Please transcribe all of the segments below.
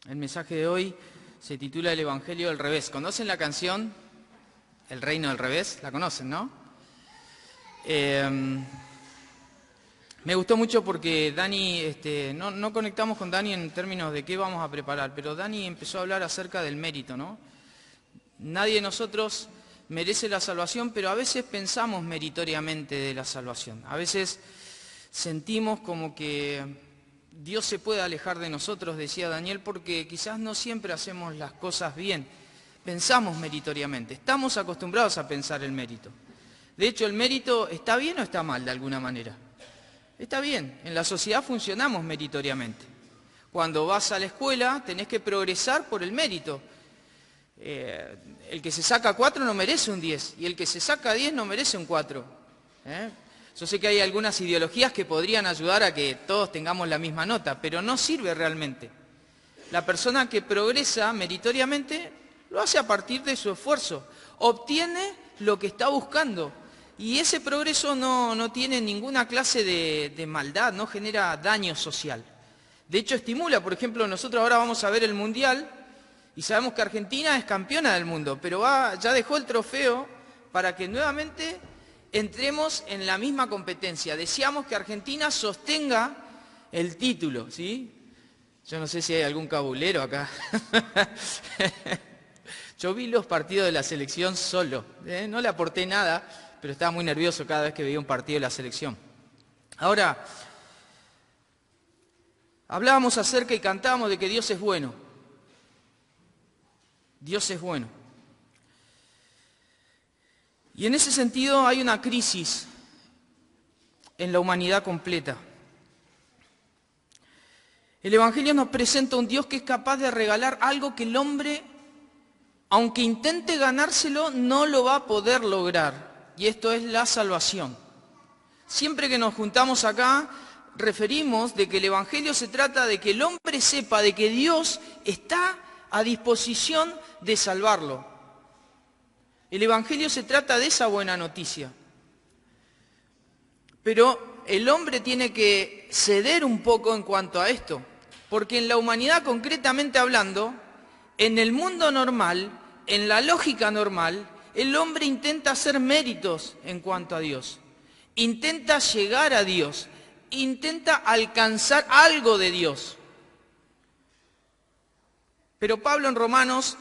El mensaje de hoy se titula El Evangelio al revés. ¿Conocen la canción El Reino al revés? La conocen, ¿no? Me gustó mucho porque Dani, no conectamos con Dani en términos de qué vamos a preparar, pero Dani empezó a hablar acerca del mérito, ¿no? Nadie de nosotros merece la salvación, pero a veces pensamos meritoriamente de la salvación. A veces sentimos como que Dios se puede alejar de nosotros, decía Daniel, porque quizás no siempre hacemos las cosas bien. Pensamos meritoriamente, estamos acostumbrados a pensar el mérito. De hecho, ¿el mérito está bien o está mal de alguna manera? Está bien, en la sociedad funcionamos meritoriamente. Cuando vas a la escuela tenés que progresar por el mérito. El que se saca 4 no merece un 10 y el que se saca 10 no merece un 4. Yo sé que hay algunas ideologías que podrían ayudar a que todos tengamos la misma nota, pero no sirve realmente. La persona que progresa meritoriamente lo hace a partir de su esfuerzo, obtiene lo que está buscando y ese progreso no tiene ninguna clase de maldad, no genera daño social. De hecho estimula, por ejemplo, nosotros ahora vamos a ver el Mundial y sabemos que Argentina es campeona del mundo, pero ya dejó el trofeo para que nuevamente entremos en la misma competencia. Deseamos que Argentina sostenga el título, ¿sí? Yo no sé si hay algún cabulero acá. Yo vi los partidos de la selección solo, no le aporté nada, pero estaba muy nervioso cada vez que veía un partido de la selección. Ahora, hablábamos acerca y cantábamos de que Dios es bueno. Dios es bueno. Y en ese sentido hay una crisis en la humanidad completa. El Evangelio nos presenta un Dios que es capaz de regalar algo que el hombre, aunque intente ganárselo, no lo va a poder lograr. Y esto es la salvación. Siempre que nos juntamos acá, referimos de que el Evangelio se trata de que el hombre sepa de que Dios está a disposición de salvarlo. El Evangelio se trata de esa buena noticia. Pero el hombre tiene que ceder un poco en cuanto a esto, porque en la humanidad concretamente hablando, en el mundo normal, en la lógica normal, el hombre intenta hacer méritos en cuanto a Dios, intenta llegar a Dios, intenta alcanzar algo de Dios. Pero Pablo en Romanos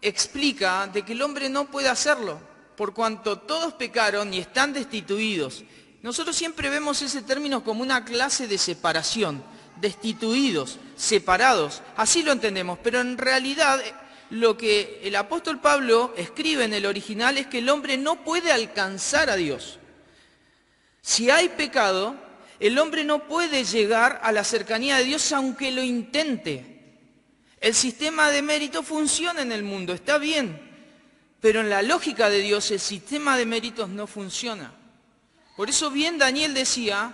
explica de que el hombre no puede hacerlo, por cuanto todos pecaron y están destituidos. Nosotros siempre vemos ese término como una clase de separación, destituidos, separados, así lo entendemos, pero en realidad lo que el apóstol Pablo escribe en el original es que el hombre no puede alcanzar a Dios. Si hay pecado, el hombre no puede llegar a la cercanía de Dios aunque lo intente. El sistema de mérito funciona en el mundo, está bien, pero en la lógica de Dios el sistema de méritos no funciona. Por eso bien Daniel decía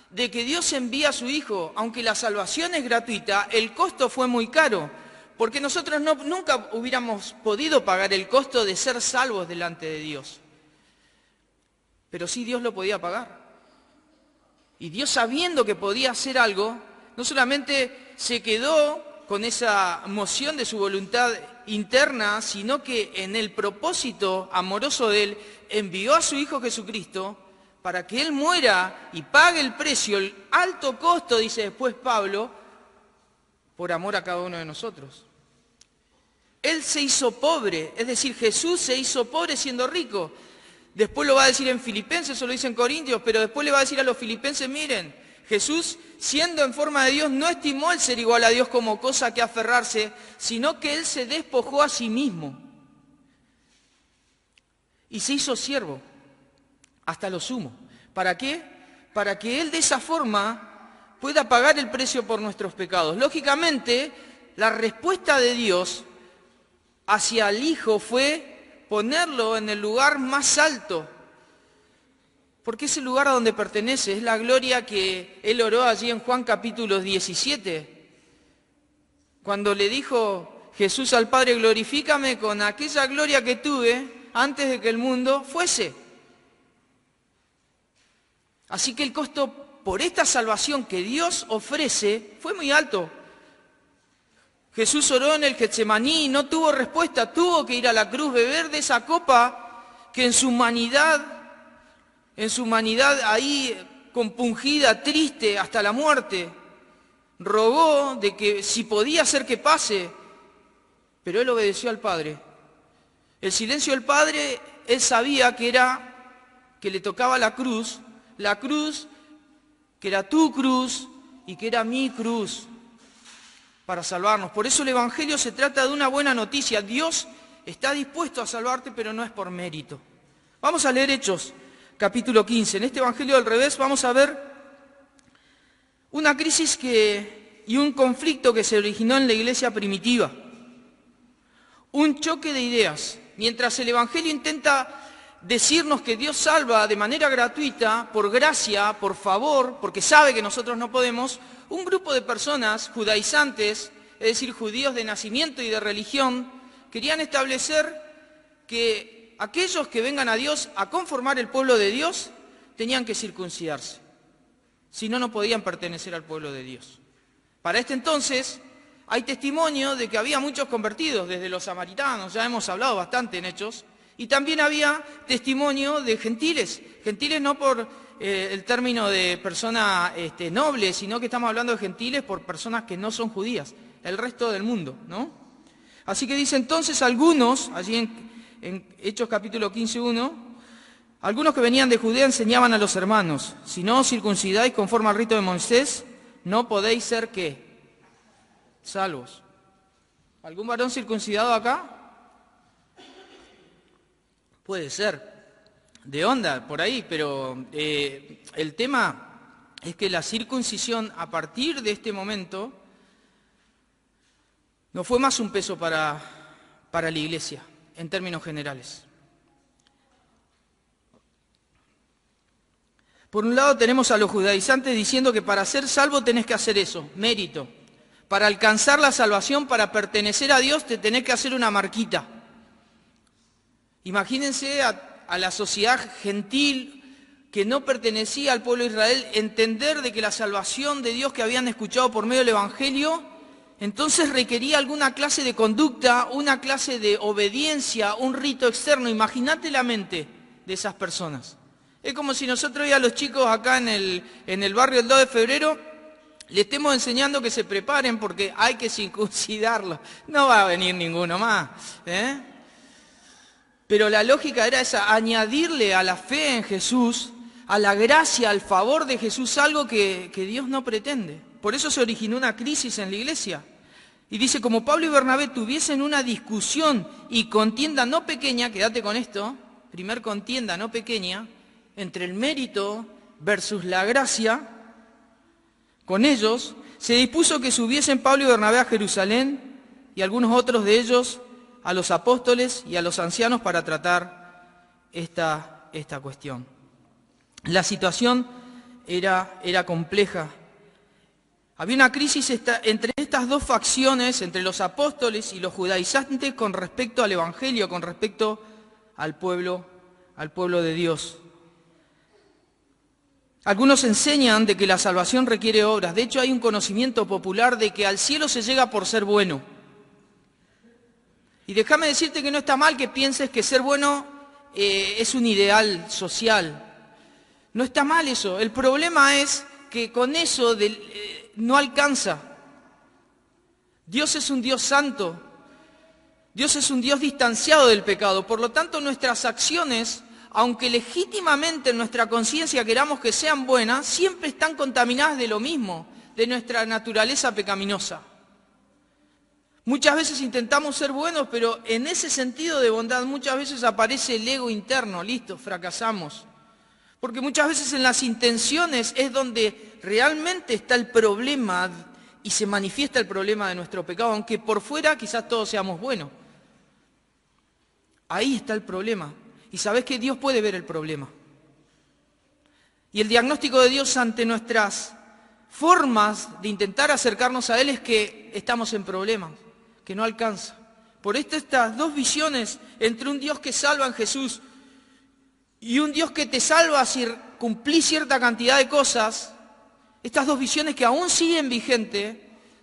de que Dios envía a su Hijo, aunque la salvación es gratuita, el costo fue muy caro, porque nosotros nunca hubiéramos podido pagar el costo de ser salvos delante de Dios. Pero sí Dios lo podía pagar. Y Dios, sabiendo que podía hacer algo, no solamente se quedó con esa moción de su voluntad interna, sino que en el propósito amoroso de Él, envió a su Hijo Jesucristo para que Él muera y pague el precio, el alto costo, dice después Pablo, por amor a cada uno de nosotros. Él se hizo pobre, es decir, Jesús se hizo pobre siendo rico. Después lo va a decir en Filipenses, eso lo dice en Corintios, pero después le va a decir a los filipenses, miren, Jesús, siendo en forma de Dios, no estimó el ser igual a Dios como cosa que aferrarse, sino que Él se despojó a sí mismo. Y se hizo siervo, hasta lo sumo. ¿Para qué? Para que Él de esa forma pueda pagar el precio por nuestros pecados. Lógicamente, la respuesta de Dios hacia el Hijo fue ponerlo en el lugar más alto, porque es el lugar a donde pertenece, es la gloria que Él oró allí en Juan capítulo 17, cuando le dijo Jesús al Padre, glorifícame con aquella gloria que tuve antes de que el mundo fuese. Así que el costo por esta salvación que Dios ofrece fue muy alto. Jesús oró en el Getsemaní y no tuvo respuesta, tuvo que ir a la cruz, beber de esa copa que en su humanidad ahí compungida, triste hasta la muerte, rogó de que si podía hacer que pase, pero él obedeció al Padre. El silencio del Padre, él sabía que le tocaba la cruz que era tu cruz y que era mi cruz para salvarnos. Por eso el Evangelio se trata de una buena noticia. Dios está dispuesto a salvarte, pero no es por mérito. Vamos a leer Hechos, capítulo 15. En este Evangelio del revés vamos a ver una crisis y un conflicto que se originó en la iglesia primitiva. Un choque de ideas. Mientras el Evangelio intenta decirnos que Dios salva de manera gratuita, por gracia, por favor, porque sabe que nosotros no podemos, un grupo de personas judaizantes, es decir, judíos de nacimiento y de religión, querían establecer que aquellos que vengan a Dios a conformar el pueblo de Dios tenían que circuncidarse. Si no, no podían pertenecer al pueblo de Dios. Para este entonces hay testimonio de que había muchos convertidos, desde los samaritanos, ya hemos hablado bastante en Hechos, y también había testimonio de gentiles no por el término de persona noble, sino que estamos hablando de gentiles por personas que no son judías, el resto del mundo, ¿no? Así que dice entonces algunos, allí en Hechos capítulo 15:1, algunos que venían de Judea enseñaban a los hermanos, si no os circuncidáis conforme al rito de Moisés, no podéis ser ¿qué? Salvos. ¿Algún varón circuncidado acá? Puede ser, de onda por ahí, pero el tema es que la circuncisión a partir de este momento no fue más un peso para la iglesia, en términos generales. Por un lado tenemos a los judaizantes diciendo que para ser salvo tenés que hacer eso, mérito. Para alcanzar la salvación, para pertenecer a Dios, te tenés que hacer una marquita. Imagínense a la sociedad gentil que no pertenecía al pueblo de Israel entender de que la salvación de Dios que habían escuchado por medio del Evangelio, entonces requería alguna clase de conducta, una clase de obediencia, un rito externo. Imagínate la mente de esas personas. Es como si nosotros hoy a los chicos acá en el barrio del 2 de febrero le estemos enseñando que se preparen porque hay que circuncidarlos. No va a venir ninguno más, ¿eh? Pero la lógica era esa, añadirle a la fe en Jesús, a la gracia, al favor de Jesús, algo que Dios no pretende. Por eso se originó una crisis en la iglesia. Y dice, como Pablo y Bernabé tuviesen una discusión y contienda no pequeña, quédate con esto, primer contienda no pequeña, entre el mérito versus la gracia, con ellos se dispuso que subiesen Pablo y Bernabé a Jerusalén y algunos otros de ellos a los apóstoles y a los ancianos para tratar esta cuestión. La situación era compleja. Había una crisis entre estas dos facciones, entre los apóstoles y los judaizantes con respecto al Evangelio, con respecto al pueblo de Dios. Algunos enseñan de que la salvación requiere obras. De hecho, hay un conocimiento popular de que al cielo se llega por ser bueno. Y déjame decirte que no está mal que pienses que ser bueno es un ideal social. No está mal eso. El problema es que con eso no alcanza. Dios es un Dios santo. Dios es un Dios distanciado del pecado. Por lo tanto, nuestras acciones, aunque legítimamente en nuestra conciencia queramos que sean buenas, siempre están contaminadas de lo mismo, de nuestra naturaleza pecaminosa. Muchas veces intentamos ser buenos, pero en ese sentido de bondad muchas veces aparece el ego interno, listo, fracasamos. Porque muchas veces en las intenciones es donde realmente está el problema y se manifiesta el problema de nuestro pecado, aunque por fuera quizás todos seamos buenos. Ahí está el problema. Y sabés que Dios puede ver el problema. Y el diagnóstico de Dios ante nuestras formas de intentar acercarnos a Él es que estamos en problemas, que no alcanza. Por esto estas dos visiones entre un Dios que salva en Jesús y un Dios que te salva si cumplís cierta cantidad de cosas, estas dos visiones que aún siguen vigentes,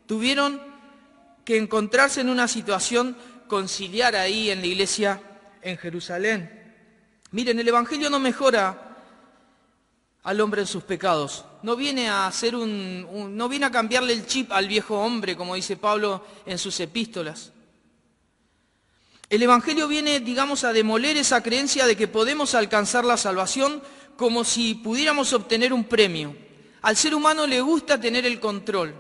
tuvieron que encontrarse en una situación conciliar ahí en la iglesia en Jerusalén. Miren, el Evangelio no mejora al hombre en sus pecados. No viene a hacer no viene a cambiarle el chip al viejo hombre, como dice Pablo en sus epístolas. El Evangelio viene, digamos, a demoler esa creencia de que podemos alcanzar la salvación como si pudiéramos obtener un premio. Al ser humano le gusta tener el control.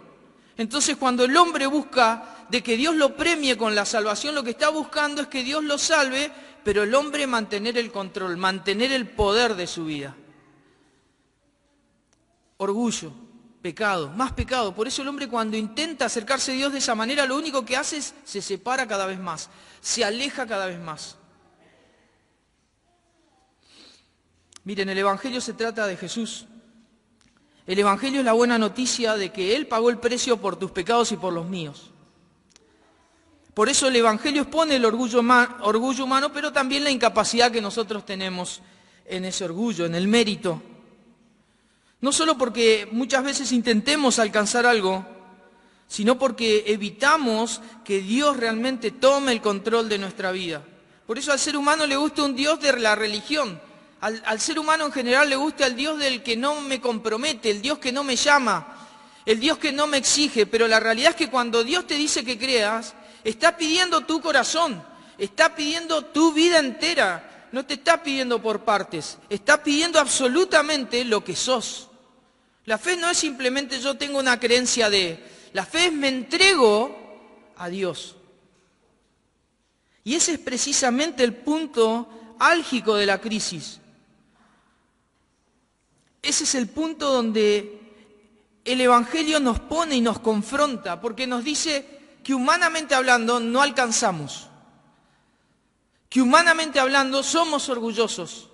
Entonces, cuando el hombre busca de que Dios lo premie con la salvación, lo que está buscando es que Dios lo salve, pero el hombre mantener el control, mantener el poder de su vida. Orgullo, pecado, más pecado. Por eso el hombre, cuando intenta acercarse a Dios de esa manera, lo único que hace es se separa cada vez más, se aleja cada vez más. Miren, el Evangelio se trata de Jesús. El Evangelio es la buena noticia de que Él pagó el precio por tus pecados y por los míos. Por eso el Evangelio expone el orgullo humano, pero también la incapacidad que nosotros tenemos en ese orgullo, en el mérito. No solo porque muchas veces intentemos alcanzar algo, sino porque evitamos que Dios realmente tome el control de nuestra vida. Por eso al ser humano le gusta un Dios de la religión. Al ser humano en general le gusta el Dios del que no me compromete, el Dios que no me llama, el Dios que no me exige. Pero la realidad es que cuando Dios te dice que creas, está pidiendo tu corazón, está pidiendo tu vida entera. No te está pidiendo por partes, está pidiendo absolutamente lo que sos. La fe no es simplemente yo tengo una creencia de, la fe es me entrego a Dios. Y ese es precisamente el punto álgico de la crisis. Ese es el punto donde el Evangelio nos pone y nos confronta, porque nos dice que humanamente hablando no alcanzamos, que humanamente hablando somos orgullosos,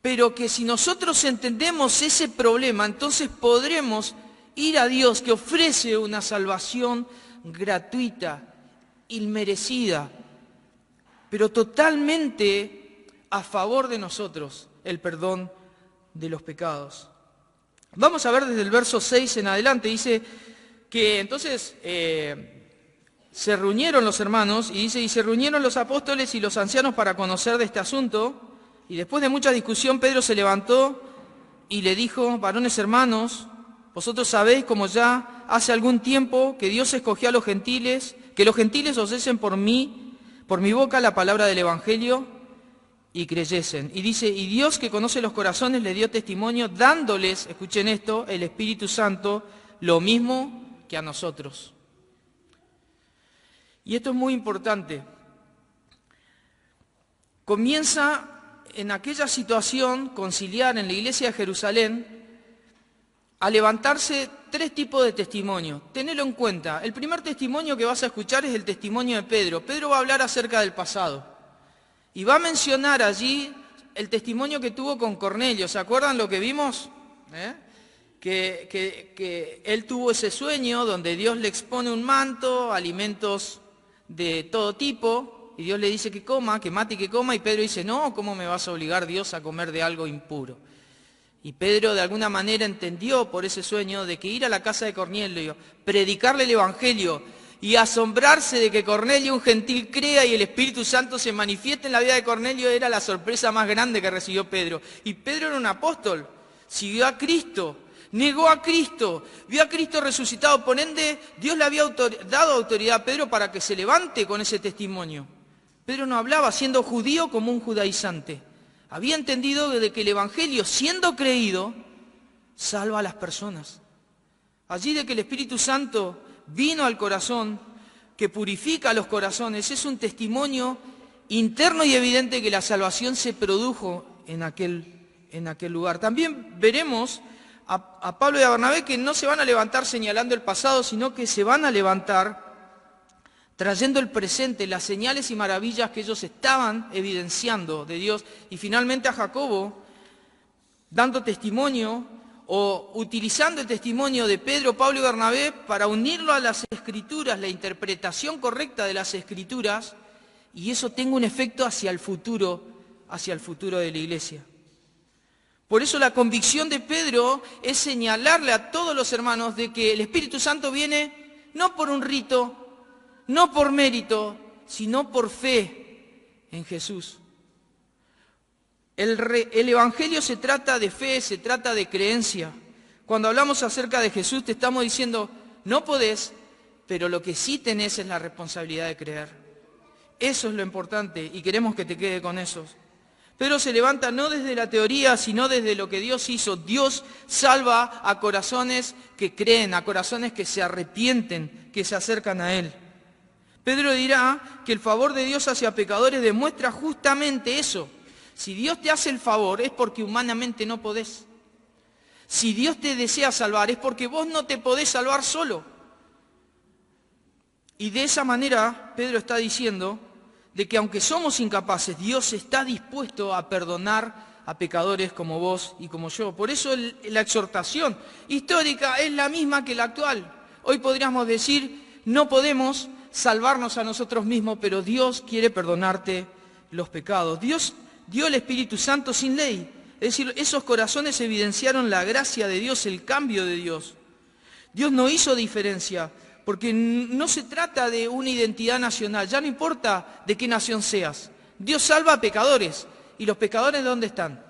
pero que si nosotros entendemos ese problema, entonces podremos ir a Dios que ofrece una salvación gratuita, inmerecida, pero totalmente a favor de nosotros, el perdón de los pecados. Vamos a ver desde el verso 6 en adelante, dice que entonces se reunieron los hermanos, y dice, y se reunieron los apóstoles y los ancianos para conocer de este asunto, y después de mucha discusión Pedro se levantó y le dijo, varones hermanos, vosotros sabéis como ya hace algún tiempo que Dios escogió a los gentiles, que los gentiles osesen por mi boca la palabra del Evangelio y creyesen. Y dice, y Dios que conoce los corazones le dio testimonio dándoles, escuchen esto, el Espíritu Santo, lo mismo que a nosotros. Y esto es muy importante. Comienza en aquella situación conciliar en la iglesia de Jerusalén a levantarse tres tipos de testimonios. Tenedlo en cuenta. El primer testimonio que vas a escuchar es el testimonio de Pedro. Pedro va a hablar acerca del pasado. Y va a mencionar allí el testimonio que tuvo con Cornelio. ¿Se acuerdan lo que vimos? Que él tuvo ese sueño donde Dios le expone un manto, alimentos de todo tipo, y Dios le dice que coma, que mate y que coma, y Pedro dice, no, ¿cómo me vas a obligar Dios a comer de algo impuro? Y Pedro de alguna manera entendió por ese sueño de que ir a la casa de Cornelio, predicarle el Evangelio y asombrarse de que Cornelio, un gentil, crea y el Espíritu Santo se manifieste en la vida de Cornelio era la sorpresa más grande que recibió Pedro. Y Pedro era un apóstol, siguió a Cristo, negó a Cristo, vio a Cristo resucitado, por ende Dios le había dado autoridad a Pedro para que se levante con ese testimonio. Pedro no hablaba siendo judío como un judaizante. Había entendido de que el Evangelio, siendo creído, salva a las personas. Allí de que el Espíritu Santo vino al corazón, que purifica los corazones, es un testimonio interno y evidente que la salvación se produjo en aquel lugar. También veremos a Pablo y a Bernabé que no se van a levantar señalando el pasado, sino que se van a levantar trayendo el presente, las señales y maravillas que ellos estaban evidenciando de Dios. Y finalmente a Jacobo, dando testimonio o utilizando el testimonio de Pedro, Pablo y Bernabé para unirlo a las Escrituras, la interpretación correcta de las Escrituras, y eso tenga un efecto hacia el futuro de la iglesia. Por eso la convicción de Pedro es señalarle a todos los hermanos de que el Espíritu Santo viene no por un rito, no por mérito, sino por fe en Jesús. El Evangelio se trata de fe, se trata de creencia. Cuando hablamos acerca de Jesús te estamos diciendo, no podés, pero lo que sí tenés es la responsabilidad de creer. Eso es lo importante y queremos que te quede con eso. Pedro se levanta no desde la teoría, sino desde lo que Dios hizo. Dios salva a corazones que creen, a corazones que se arrepienten, que se acercan a Él. Pedro dirá que el favor de Dios hacia pecadores demuestra justamente eso. Si Dios te hace el favor es porque humanamente no podés. Si Dios te desea salvar es porque vos no te podés salvar solo. Y de esa manera Pedro está diciendo de que aunque somos incapaces, Dios está dispuesto a perdonar a pecadores como vos y como yo. Por eso la exhortación histórica es la misma que la actual. Hoy podríamos decir, no podemos salvarnos a nosotros mismos, pero Dios quiere perdonarte los pecados. Dios dio el Espíritu Santo sin ley. Es decir, esos corazones evidenciaron la gracia de Dios, el cambio de Dios. Dios no hizo diferencia, porque no se trata de una identidad nacional, ya no importa de qué nación seas. Dios salva a pecadores, ¿y los pecadores dónde están?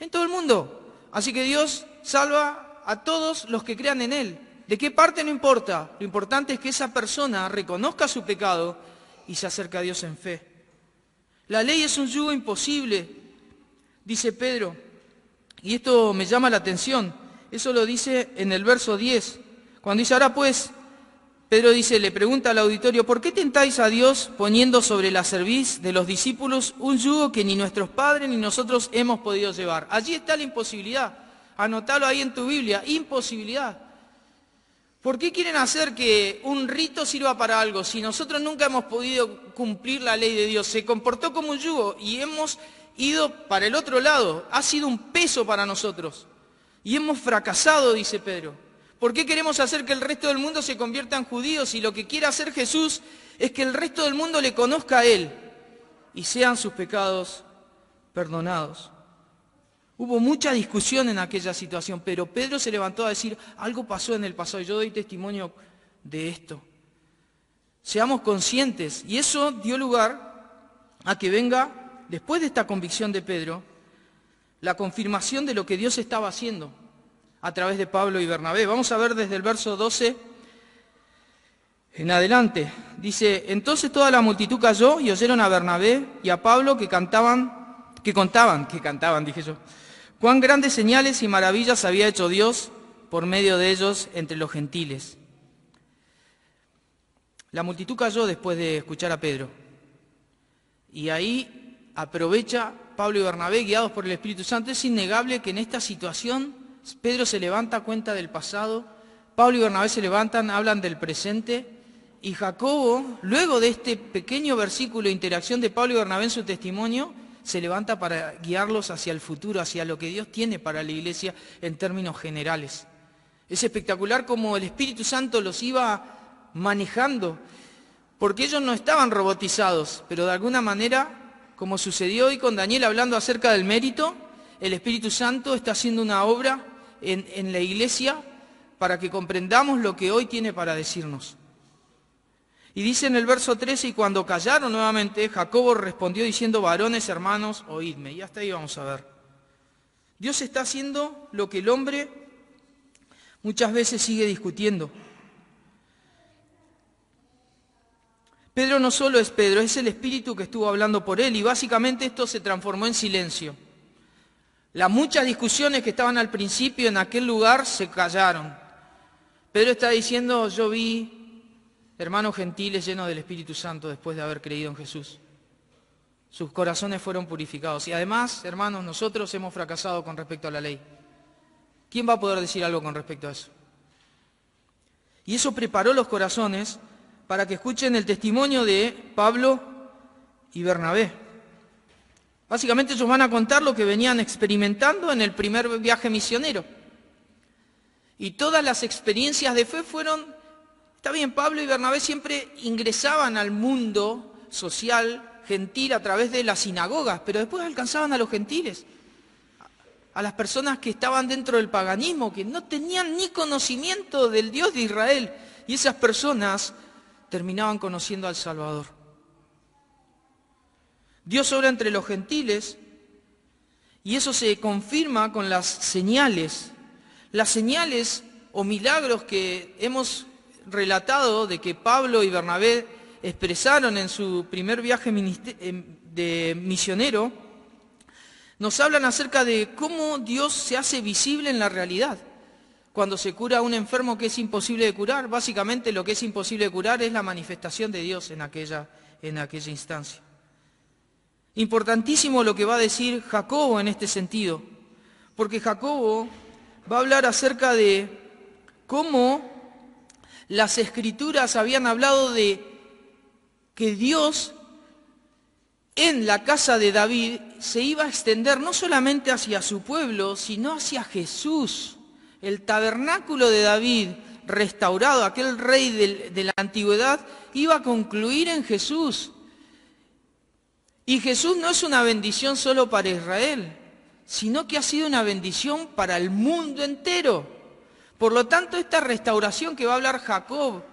En todo el mundo. Así que Dios salva a todos los que crean en Él. ¿De qué parte? No importa. Lo importante es que esa persona reconozca su pecado y se acerque a Dios en fe. La ley es un yugo imposible, dice Pedro. Y esto me llama la atención. Eso lo dice en el verso 10. Cuando dice, ahora pues, Pedro dice, le pregunta al auditorio, ¿por qué tentáis a Dios poniendo sobre la cerviz de los discípulos un yugo que ni nuestros padres ni nosotros hemos podido llevar? Allí está la imposibilidad. Anotalo ahí en tu Biblia, imposibilidad. ¿Por qué quieren hacer que un rito sirva para algo si nosotros nunca hemos podido cumplir la ley de Dios? Se comportó como un yugo y hemos ido para el otro lado. Ha sido un peso para nosotros. Y hemos fracasado, dice Pedro. ¿Por qué queremos hacer que el resto del mundo se convierta en judíos? Y lo que quiere hacer Jesús es que el resto del mundo le conozca a Él y sean sus pecados perdonados. Hubo mucha discusión en aquella situación, pero Pedro se levantó a decir, algo pasó en el pasado, y yo doy testimonio de esto. Seamos conscientes, y eso dio lugar a que venga, después de esta convicción de Pedro, la confirmación de lo que Dios estaba haciendo a través de Pablo y Bernabé. Vamos a ver desde el verso 12 en adelante. Dice, entonces toda la multitud cayó y oyeron a Bernabé y a Pablo que contaban, dije yo, cuán grandes señales y maravillas había hecho Dios por medio de ellos entre los gentiles. La multitud cayó después de escuchar a Pedro. Y ahí aprovecha Pablo y Bernabé, guiados por el Espíritu Santo. Es innegable que en esta situación Pedro se levanta, cuenta del pasado, Pablo y Bernabé se levantan, hablan del presente, y Jacobo, luego de este pequeño versículo de interacción de Pablo y Bernabé en su testimonio, se levanta para guiarlos hacia el futuro, hacia lo que Dios tiene para la iglesia en términos generales. Es espectacular cómo el Espíritu Santo los iba manejando, porque ellos no estaban robotizados, pero de alguna manera, como sucedió hoy con Daniel hablando acerca del mérito, el Espíritu Santo está haciendo una obra en la iglesia para que comprendamos lo que hoy tiene para decirnos. Y dice en el verso 13, y cuando callaron nuevamente, Jacobo respondió diciendo, varones, hermanos, oídme. Y hasta ahí vamos a ver. Dios está haciendo lo que el hombre muchas veces sigue discutiendo. Pedro no solo es Pedro, es el Espíritu que estuvo hablando por él, y básicamente esto se transformó en silencio. Las muchas discusiones que estaban al principio en aquel lugar se callaron. Pedro está diciendo, yo vi hermanos gentiles llenos del Espíritu Santo después de haber creído en Jesús. Sus corazones fueron purificados. Y además, hermanos, nosotros hemos fracasado con respecto a la ley. ¿Quién va a poder decir algo con respecto a eso? Y eso preparó los corazones para que escuchen el testimonio de Pablo y Bernabé. Básicamente ellos van a contar lo que venían experimentando en el primer viaje misionero. Y todas las experiencias de fe fueron... Está bien, Pablo y Bernabé siempre ingresaban al mundo social, gentil, a través de las sinagogas, pero después alcanzaban a los gentiles, a las personas que estaban dentro del paganismo, que no tenían ni conocimiento del Dios de Israel. Y esas personas terminaban conociendo al Salvador. Dios obra entre los gentiles y eso se confirma con las señales o milagros que hemos relatado de que Pablo y Bernabé expresaron en su primer viaje de misionero, nos hablan acerca de cómo Dios se hace visible en la realidad. Cuando se cura a un enfermo que es imposible de curar, básicamente lo que es imposible de curar es la manifestación de Dios en aquella instancia. Importantísimo lo que va a decir Jacobo en este sentido, porque Jacobo va a hablar acerca de cómo las Escrituras habían hablado de que Dios en la casa de David se iba a extender no solamente hacia su pueblo, sino hacia Jesús. El tabernáculo de David restaurado, aquel rey de la antigüedad, iba a concluir en Jesús. Y Jesús no es una bendición solo para Israel, sino que ha sido una bendición para el mundo entero. Por lo tanto, esta restauración que va a hablar Jacobo,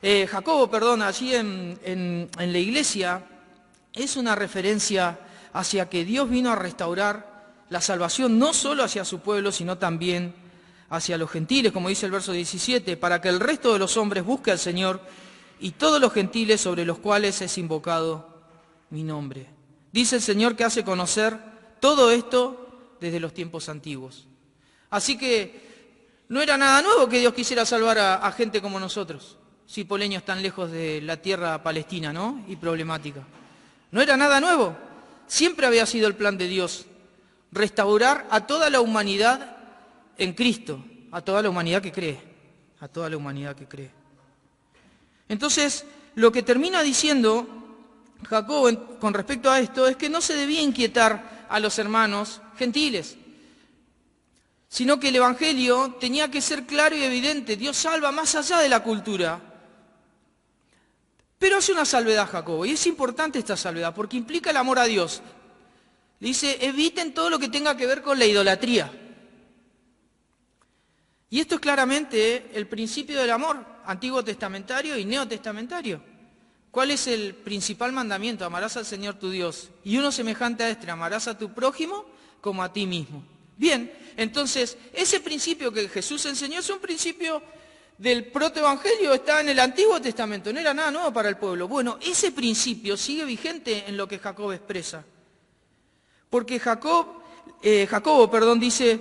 allí en la iglesia, es una referencia hacia que Dios vino a restaurar la salvación no solo hacia su pueblo, sino también hacia los gentiles, como dice el verso 17, para que el resto de los hombres busque al Señor y todos los gentiles sobre los cuales es invocado mi nombre. Dice el Señor que hace conocer todo esto desde los tiempos antiguos. Así que no era nada nuevo que Dios quisiera salvar a gente como nosotros, cipoleños tan lejos de la tierra palestina, ¿no? Y problemática. No era nada nuevo. Siempre había sido el plan de Dios restaurar a toda la humanidad en Cristo, a toda la humanidad que cree, a toda la humanidad que cree. Entonces, lo que termina diciendo Jacobo con respecto a esto es que no se debía inquietar a los hermanos gentiles, sino que el Evangelio tenía que ser claro y evidente. Dios salva más allá de la cultura. Pero hace una salvedad Jacobo, y es importante esta salvedad, porque implica el amor a Dios. Le dice, eviten todo lo que tenga que ver con la idolatría. Y esto es claramente el principio del amor, antiguo testamentario y neotestamentario. ¿Cuál es el principal mandamiento? Amarás al Señor tu Dios. Y uno semejante a este, amarás a tu prójimo como a ti mismo. Bien, entonces, ese principio que Jesús enseñó es un principio del protoevangelio, está en el Antiguo Testamento, no era nada nuevo para el pueblo. Bueno, ese principio sigue vigente en lo que Jacobo expresa. Porque Jacobo dice,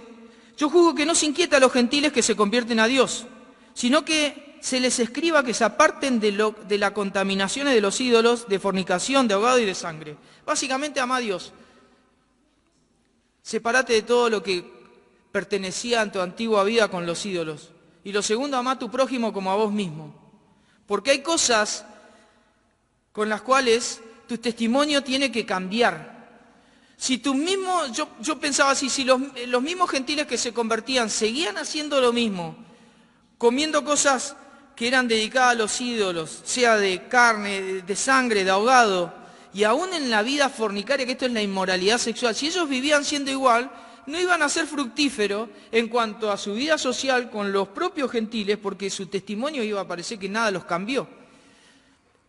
yo juzgo que no se inquieta a los gentiles que se convierten a Dios, sino que se les escriba que se aparten de la contaminación de los ídolos, de fornicación, de ahogado y de sangre. Básicamente ama a Dios. Sepárate de todo lo que pertenecía a tu antigua vida con los ídolos. Y lo segundo, ama a tu prójimo como a vos mismo. Porque hay cosas con las cuales tu testimonio tiene que cambiar. Si tú mismo, yo pensaba así, si los mismos gentiles que se convertían seguían haciendo lo mismo, comiendo cosas que eran dedicadas a los ídolos, sea de carne, de sangre, de ahogado, y aún en la vida fornicaria, que esto es la inmoralidad sexual, si ellos vivían siendo igual, no iban a ser fructíferos en cuanto a su vida social con los propios gentiles, porque su testimonio iba a parecer que nada los cambió.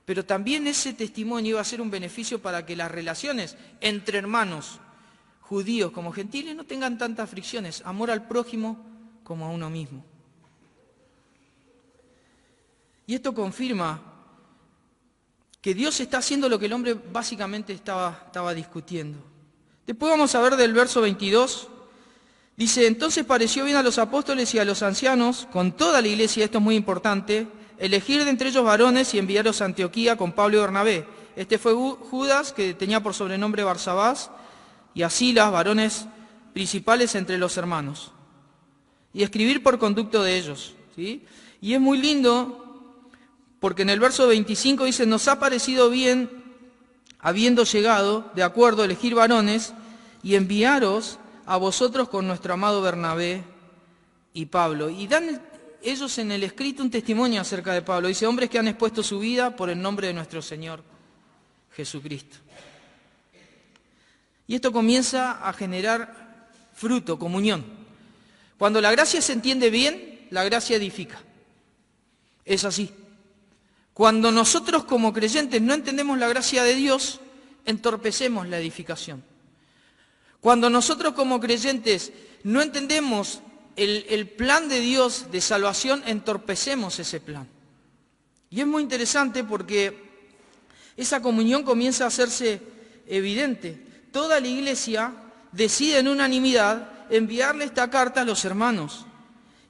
Pero también ese testimonio iba a ser un beneficio para que las relaciones entre hermanos, judíos como gentiles, no tengan tantas fricciones, amor al prójimo como a uno mismo. Y esto confirma que Dios está haciendo lo que el hombre básicamente estaba discutiendo. Después vamos a ver del verso 22, dice, entonces pareció bien a los apóstoles y a los ancianos, con toda la iglesia, esto es muy importante, elegir de entre ellos varones y enviarlos a Antioquía con Pablo y Bernabé. Este fue Judas, que tenía por sobrenombre Barsabás, y a Silas, varones principales entre los hermanos. Y escribir por conducto de ellos, ¿sí? Y es muy lindo, porque en el verso 25 dice, nos ha parecido bien, habiendo llegado, de acuerdo, elegir varones y enviaros a vosotros con nuestro amado Bernabé y Pablo. Y dan ellos en el escrito un testimonio acerca de Pablo. Dice, hombres que han expuesto su vida por el nombre de nuestro Señor Jesucristo. Y esto comienza a generar fruto, comunión. Cuando la gracia se entiende bien, la gracia edifica. Es así. Cuando nosotros como creyentes no entendemos la gracia de Dios, entorpecemos la edificación. Cuando nosotros como creyentes no entendemos el plan de Dios de salvación, entorpecemos ese plan. Y es muy interesante porque esa comunión comienza a hacerse evidente. Toda la iglesia decide en unanimidad enviarle esta carta a los hermanos.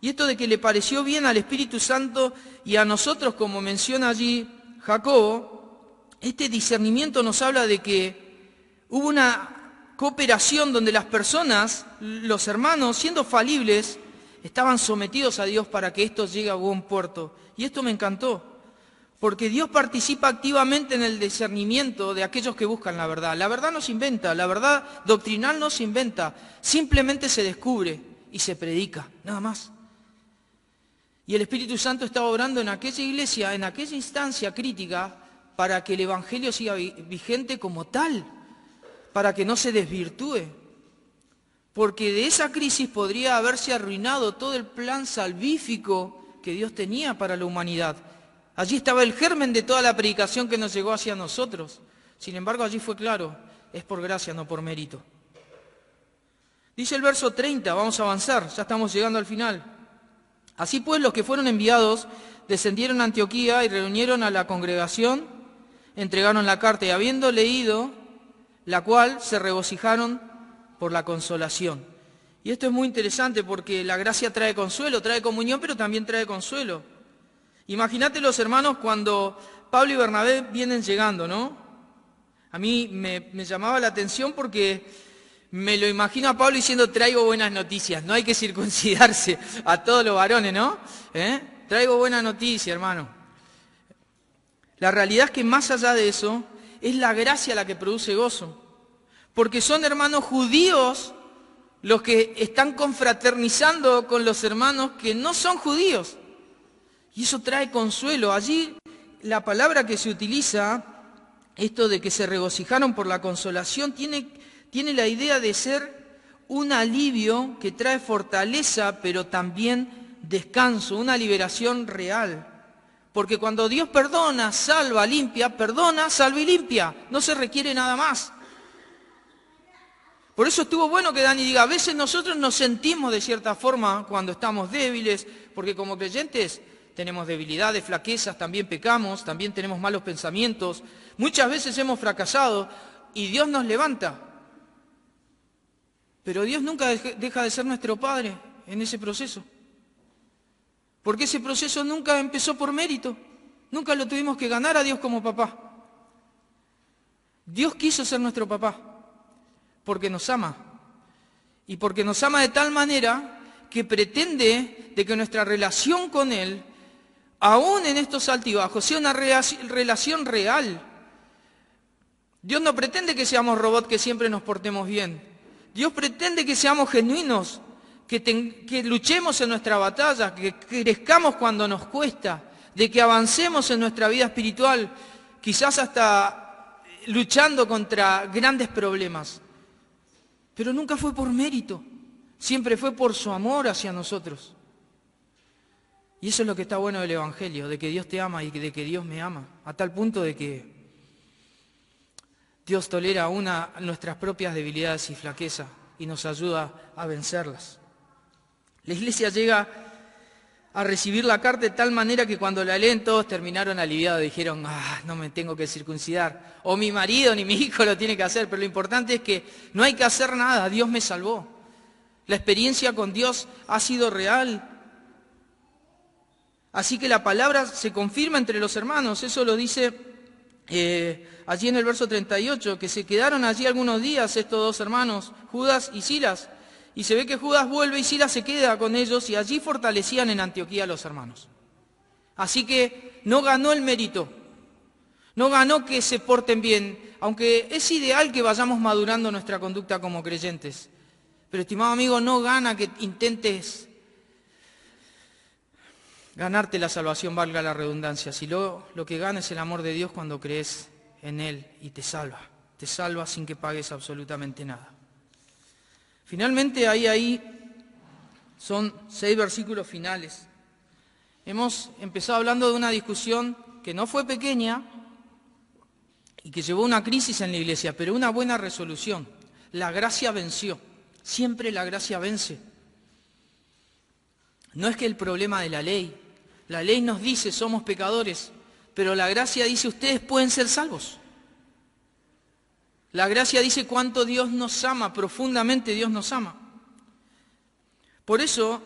Y esto de que le pareció bien al Espíritu Santo y a nosotros, como menciona allí Jacobo, este discernimiento nos habla de que hubo una cooperación donde las personas, los hermanos, siendo falibles, estaban sometidos a Dios para que esto llegue a buen puerto. Y esto me encantó, porque Dios participa activamente en el discernimiento de aquellos que buscan la verdad. La verdad no se inventa, la verdad doctrinal no se inventa, simplemente se descubre y se predica, nada más. Y el Espíritu Santo estaba obrando en aquella iglesia, en aquella instancia crítica, para que el Evangelio siga vigente como tal, para que no se desvirtúe. Porque de esa crisis podría haberse arruinado todo el plan salvífico que Dios tenía para la humanidad. Allí estaba el germen de toda la predicación que nos llegó hacia nosotros. Sin embargo, allí fue claro, es por gracia, no por mérito. Dice el verso 30, vamos a avanzar, ya estamos llegando al final. Así pues, los que fueron enviados descendieron a Antioquía y reunieron a la congregación, entregaron la carta y habiendo leído, la cual se regocijaron por la consolación. Y esto es muy interesante porque la gracia trae consuelo, trae comunión, pero también trae consuelo. Imagínate los hermanos cuando Pablo y Bernabé vienen llegando, ¿no? A mí me llamaba la atención porque me lo imagino a Pablo diciendo, traigo buenas noticias, no hay que circuncidarse a todos los varones, ¿no? Traigo buena noticia, hermano. La realidad es que más allá de eso, es la gracia la que produce gozo. Porque son hermanos judíos los que están confraternizando con los hermanos que no son judíos. Y eso trae consuelo. Allí la palabra que se utiliza, esto de que se regocijaron por la consolación, tiene la idea de ser un alivio que trae fortaleza, pero también descanso, una liberación real. Porque cuando Dios perdona, salva, limpia, perdona, salva y limpia. No se requiere nada más. Por eso estuvo bueno que Dani diga, a veces nosotros nos sentimos de cierta forma cuando estamos débiles, porque como creyentes tenemos debilidades, flaquezas, también pecamos, también tenemos malos pensamientos. Muchas veces hemos fracasado y Dios nos levanta. Pero Dios nunca deja de ser nuestro Padre en ese proceso. Porque ese proceso nunca empezó por mérito. Nunca lo tuvimos que ganar a Dios como papá. Dios quiso ser nuestro papá porque nos ama. Y porque nos ama de tal manera que pretende de que nuestra relación con Él, aún en estos altibajos, sea una relación real. Dios no pretende que seamos robots, que siempre nos portemos bien. Dios pretende que seamos genuinos, que luchemos en nuestra batalla, que crezcamos cuando nos cuesta, de que avancemos en nuestra vida espiritual, quizás hasta luchando contra grandes problemas. Pero nunca fue por mérito, siempre fue por su amor hacia nosotros. Y eso es lo que está bueno del Evangelio, de que Dios te ama y de que Dios me ama, a tal punto de que Dios tolera aún nuestras propias debilidades y flaquezas y nos ayuda a vencerlas. La iglesia llega a recibir la carta de tal manera que cuando la leen todos terminaron aliviados, dijeron, no me tengo que circuncidar, o mi marido ni mi hijo lo tiene que hacer, pero lo importante es que no hay que hacer nada, Dios me salvó. La experiencia con Dios ha sido real. Así que la palabra se confirma entre los hermanos, eso lo dice allí en el verso 38, que se quedaron allí algunos días estos dos hermanos, Judas y Silas, y se ve que Judas vuelve y Silas se queda con ellos y allí fortalecían en Antioquía a los hermanos. Así que no ganó el mérito, no ganó que se porten bien, aunque es ideal que vayamos madurando nuestra conducta como creyentes. Pero estimado amigo, no gana que intentes ganarte la salvación, valga la redundancia, si lo que gana es el amor de Dios cuando crees en Él y te salva sin que pagues absolutamente nada. Finalmente, ahí son 6 versículos finales. Hemos empezado hablando de una discusión que no fue pequeña y que llevó una crisis en la iglesia, pero una buena resolución. La gracia venció. Siempre la gracia vence. No es que el problema de la ley nos dice somos pecadores, pero la gracia dice ustedes pueden ser salvos. La gracia dice cuánto Dios nos ama, profundamente Dios nos ama. Por eso,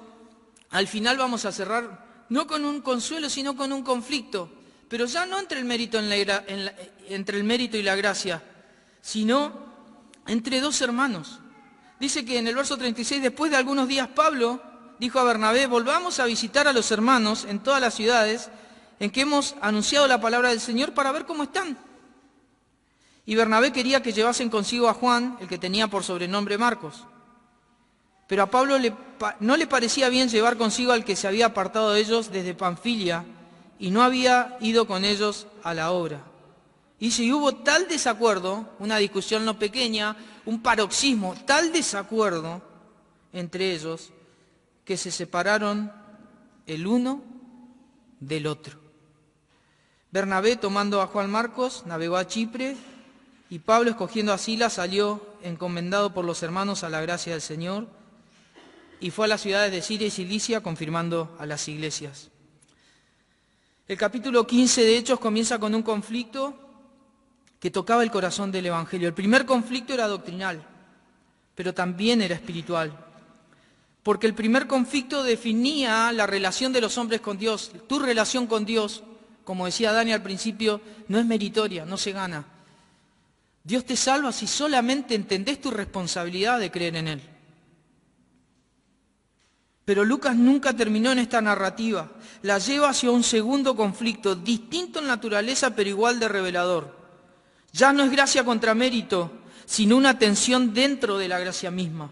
al final vamos a cerrar no con un consuelo, sino con un conflicto, pero ya no entre el mérito, entre el mérito y la gracia, sino entre dos hermanos. Dice que en el verso 36, después de algunos días, Pablo dijo a Bernabé, volvamos a visitar a los hermanos en todas las ciudades en que hemos anunciado la palabra del Señor para ver cómo están. Y Bernabé quería que llevasen consigo a Juan, el que tenía por sobrenombre Marcos. Pero a Pablo no le parecía bien llevar consigo al que se había apartado de ellos desde Panfilia y no había ido con ellos a la obra. Y si hubo tal desacuerdo, una discusión no pequeña, un paroxismo, tal desacuerdo entre ellos, que se separaron el uno del otro. Bernabé, tomando a Juan Marcos, navegó a Chipre, y Pablo, escogiendo a Silas, salió encomendado por los hermanos a la gracia del Señor, y fue a las ciudades de Siria y Cilicia, confirmando a las iglesias. El capítulo 15 de Hechos comienza con un conflicto que tocaba el corazón del Evangelio. El primer conflicto era doctrinal, pero también era espiritual. Porque el primer conflicto definía la relación de los hombres con Dios. Tu relación con Dios, como decía Dani al principio, no es meritoria, no se gana. Dios te salva si solamente entendés tu responsabilidad de creer en Él. Pero Lucas nunca terminó en esta narrativa. La lleva hacia un segundo conflicto, distinto en naturaleza, pero igual de revelador. Ya no es gracia contra mérito, sino una tensión dentro de la gracia misma.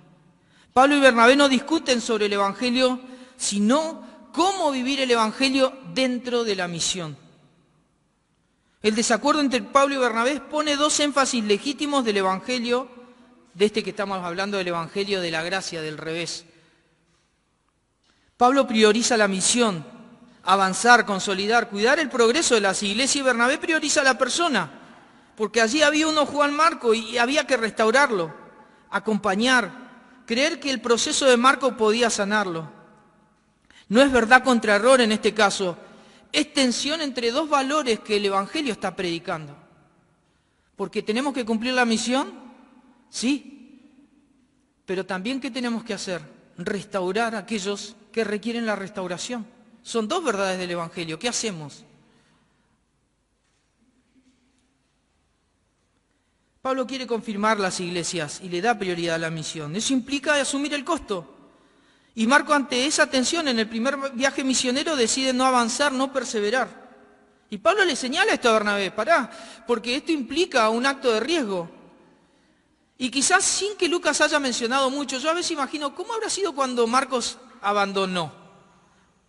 Pablo y Bernabé no discuten sobre el Evangelio, sino cómo vivir el Evangelio dentro de la misión. El desacuerdo entre Pablo y Bernabé pone dos énfasis legítimos del Evangelio, de este que estamos hablando, del Evangelio de la gracia, del revés. Pablo prioriza la misión, avanzar, consolidar, cuidar el progreso de las iglesias, y Bernabé prioriza la persona, porque allí había uno Juan Marco y había que restaurarlo, acompañar, creer que el proceso de Marco podía sanarlo. No es verdad contra error en este caso, es tensión entre dos valores que el Evangelio está predicando. Porque tenemos que cumplir la misión, sí, pero también ¿qué tenemos que hacer? Restaurar a aquellos que requieren la restauración. Son dos verdades del Evangelio, ¿qué hacemos? Pablo quiere confirmar las iglesias y le da prioridad a la misión. Eso implica asumir el costo. Y Marco, ante esa tensión, en el primer viaje misionero decide no avanzar, no perseverar. Y Pablo le señala esto a Bernabé, pará, porque esto implica un acto de riesgo. Y quizás sin que Lucas haya mencionado mucho, yo a veces imagino, ¿cómo habrá sido cuando Marcos abandonó?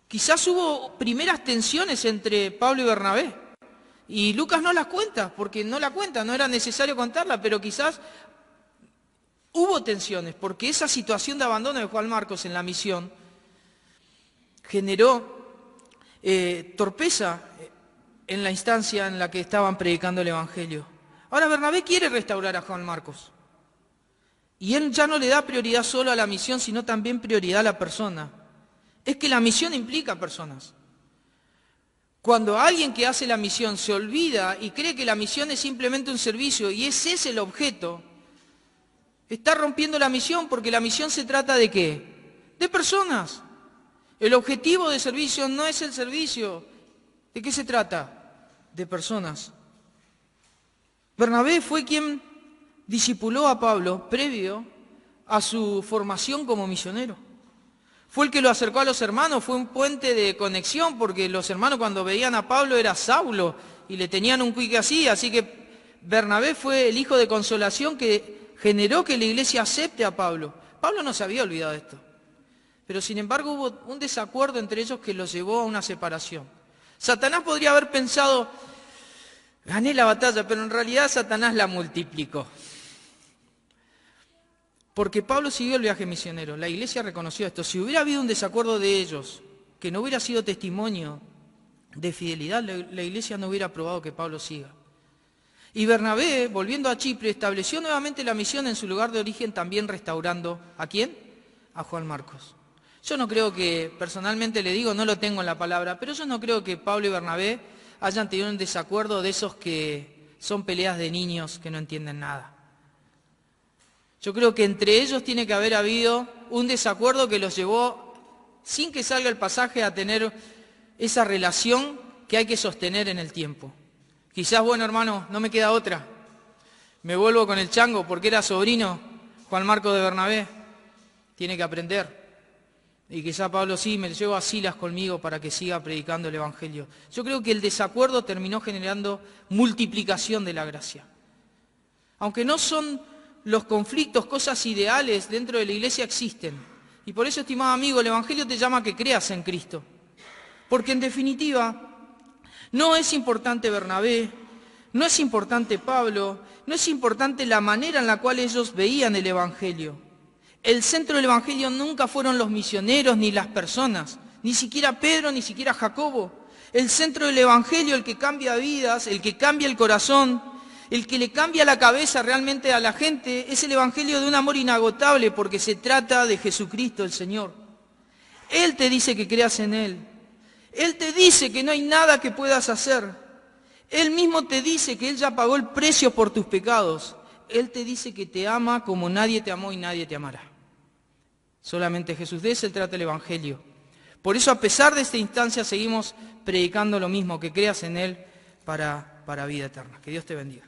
Quizás hubo primeras tensiones entre Pablo y Bernabé. Y Lucas no las cuenta, porque no la cuenta, no era necesario contarla, pero quizás hubo tensiones, porque esa situación de abandono de Juan Marcos en la misión generó torpeza en la instancia en la que estaban predicando el Evangelio. Ahora Bernabé quiere restaurar a Juan Marcos. Y él ya no le da prioridad solo a la misión, sino también prioridad a la persona. Es que la misión implica personas. Cuando alguien que hace la misión se olvida y cree que la misión es simplemente un servicio y ese es el objeto, está rompiendo la misión, porque la misión se trata ¿de qué? De personas. El objetivo de servicio no es el servicio. ¿De qué se trata? De personas. Bernabé fue quien discipuló a Pablo previo a su formación como misionero. Fue el que lo acercó a los hermanos, fue un puente de conexión, porque los hermanos cuando veían a Pablo era Saulo y le tenían un cuique así que Bernabé fue el hijo de consolación que generó que la iglesia acepte a Pablo. Pablo no se había olvidado de esto, pero sin embargo hubo un desacuerdo entre ellos que los llevó a una separación. Satanás podría haber pensado, gané la batalla, pero en realidad Satanás la multiplicó. Porque Pablo siguió el viaje misionero, la iglesia reconoció esto. Si hubiera habido un desacuerdo de ellos, que no hubiera sido testimonio de fidelidad, la iglesia no hubiera aprobado que Pablo siga. Y Bernabé, volviendo a Chipre, estableció nuevamente la misión en su lugar de origen, también restaurando, ¿a quién? A Juan Marcos. Yo no creo que, personalmente le digo, no lo tengo en la palabra, pero yo no creo que Pablo y Bernabé hayan tenido un desacuerdo de esos que son peleas de niños que no entienden nada. Yo creo que entre ellos tiene que haber habido un desacuerdo que los llevó, sin que salga el pasaje, a tener esa relación que hay que sostener en el tiempo. Quizás, bueno, hermano, no me queda otra. Me vuelvo con el chango porque era sobrino Juan Marcos de Bernabé. Tiene que aprender. Y quizá Pablo sí, me llevo a Silas conmigo para que siga predicando el Evangelio. Yo creo que el desacuerdo terminó generando multiplicación de la gracia. Aunque no son los conflictos, cosas ideales dentro de la iglesia, existen. Y por eso, estimado amigo, el Evangelio te llama a que creas en Cristo. Porque en definitiva, no es importante Bernabé, no es importante Pablo, no es importante la manera en la cual ellos veían el Evangelio. El centro del Evangelio nunca fueron los misioneros ni las personas, ni siquiera Pedro, ni siquiera Jacobo. El centro del Evangelio, el que cambia vidas, el que cambia el corazón, el que le cambia la cabeza realmente a la gente, es el Evangelio de un amor inagotable, porque se trata de Jesucristo el Señor. Él te dice que creas en Él. Él te dice que no hay nada que puedas hacer. Él mismo te dice que Él ya pagó el precio por tus pecados. Él te dice que te ama como nadie te amó y nadie te amará. Solamente Jesús. De eso se trata el Evangelio. Por eso, a pesar de esta instancia, seguimos predicando lo mismo, que creas en Él para vida eterna. Que Dios te bendiga.